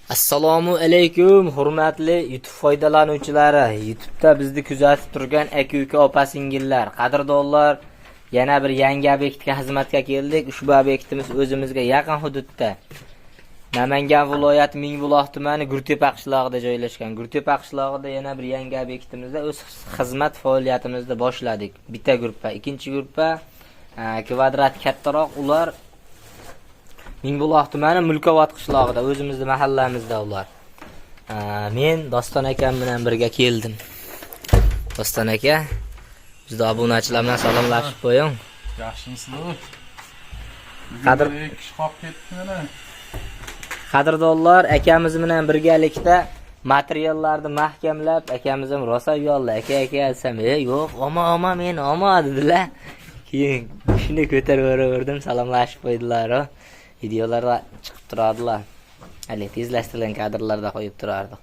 Assalomu alaykum, hurmatli YouTube foydalanuvchilari. YouTube'da bizni kuzatib turgan aka-uka, opa-singillar, qadrdonlar, yana bir yangi obyektga xizmatga keldik. Ushbu obyektimiz o'zimizga yaqin hududda Namangan viloyati Mingbuloq tumani Gurtepa qishlog'ida joylashgan. Gurtepa qishlog'ida yana bir yangi obyektimizda o'z xizmat faoliyatimizni boshladik. Bitta gruppa, ikkinchi gruppa kvadrat kattaroq, ular Mingbuloq tumani Mulkovat qishlog'ida, o'zimizning mahallamizda ular. Men Doston akam bilan birga keldim. Doston aka, bizda obunachilar bilan salomlashib qo'ying. Yaxshimisizlar? Qadrdonlar, akamiz bilan birgalikda materiallarni mahkamlab, akamiz ham rosa yo'ldi. Aka desam, yo'q, oma men oma dedilar. Keyin shuni ko'tarib o'raverdim, salomlashib qo'ydilar. Videolar chiqib turadilar. Hali tezlashtirilgan kadrlarda qo'yib turardik.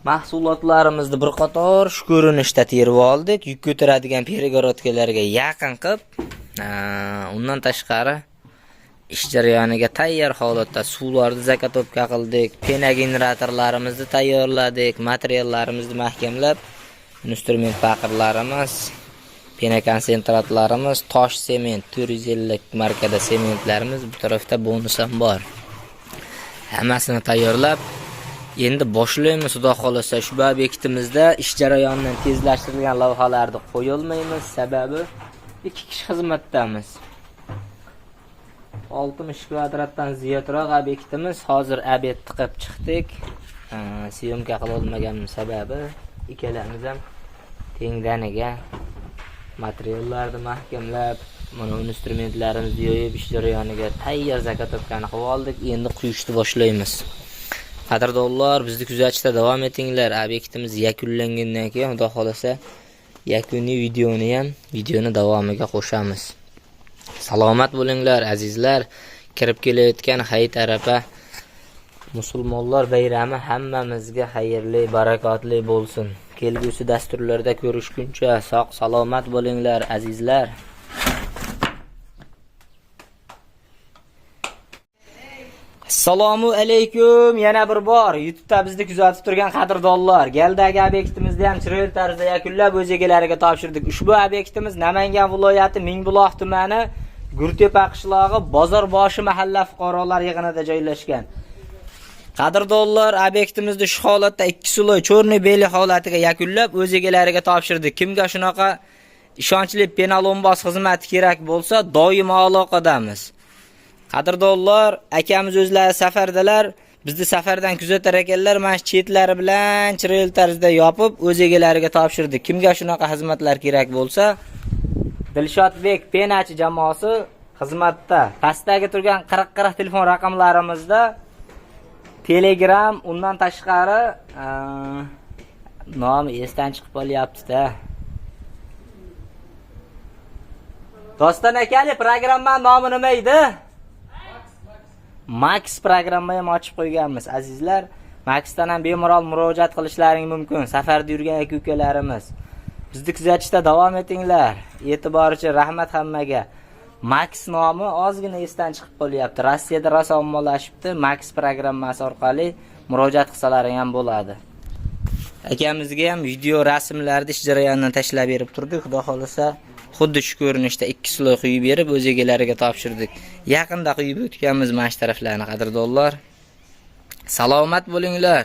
Mahsulotlarimizni bir qator shu ko'rinishda terib oldik. Yuk ko'taradigan перегородкаларga yaqin qilib, undan tashqari ish jarayoniga tayyor holatda suvlarni zakatobga qildik. Pena generatorlarimizni tayyorladik, materiallarimizni mahkamlab, instrument paqirlarimiz, pena konsentratlarimiz, tosh sement, 450 markada sementlarimiz, bu tarafda bonus ham bor. Hammasini tayyorlab, endi boshlaymiz. Xudo xolasa, shu obyektimizda ish jarayonidan tezlashtirilgan lavhalarni qo'yolmaymiz, sababi 2 kishi xizmatdamiz. 60 kvadratdan ziyodroq obyektimiz. Hozir obed tiqib chiqdik. Syomka qila olmaganimiz sababi ikkalamiz ham tengdaniga materiallarni mahkamlab, mana instrumentlarimizni yo'yib, ish jarayoniga tayyor zakatobkani qilib oldik. Endi quyishni boshlaymiz. Qadrdonlar, bizni kuzatishda davom etinglar. Obyektimiz yakunlangandan keyin xudo xolasa yakuniy videoni davomiga qo'shamiz. Salomat bo'linglar azizlar. Kirib kelayotgan Hayit Arafa musulmonlar bayrami hammamizga xayrli, barakotli bo'lsin. Kelgusi dasturlarda ko'rishguncha sog' salomat bo'linglar azizlar. Assalomu alaykum, yana bir bor YouTube'da bizni kuzatib turgan qadrdonlar. Galdagi obyektimizni ham chiroyli tarzda yakunlab o'z egalariga topshirdik. Ushbu obyektimiz Namangan viloyati Mingbuloq tumani Gurtepa qishlog'i Bozorboshi mahalla fuqarolar yig'inida joylashgan. Qadrdonlar, obyektimizni shu holatda 2 sloy cho'rni beli holatiga yakunlab o'z egalariga topshirdik. Kimga shunaqa ishonchli penalonbos xizmati kerak bo'lsa, doimo aloqadamiz. Qadrdonlar, akamiz o'zlari safardalar, bizni safardan kuzatar ekanlar. Mana shu chetlari bilan chiroyli tarzda yopib o'z egalariga topshirdik. Kimga shunaqa xizmatlar kerak bo'lsa, Dilshodbek penachi jamoasi xizmatda. Pastdagi turgan 40 telefon raqamlarimizda Telegram, undan tashqari nomi esdan chiqib qolyapti-da. Doston akali, programma nomi nima edi? Max programma ham ochib qo'yganmiz azizlar. Maxdan ham bemalol murojaat qilishlaring mumkin. Safarda yurgan aka-ukalarimiz. Bizni kuzatishda davom etinglar. E'tibor uchun rahmat hammaga. Max nomi ozgina esdan chiqib qolyapti. Rossiyada rosa ommalashibdi. Max programmasi orqali murojaat qilsalaring ham bo'ladi. Akamizga ham video rasmlarni ish jarayonidan tashlab berib turdik. Xudo xolasa, xuddi shu ko'rinishda 2 sloy quyib berib o'z egalariga topshirdik. Yaqinda quyib o'tganmiz mana shu taraflarni qadrdonlar. Salomat bo'linglar.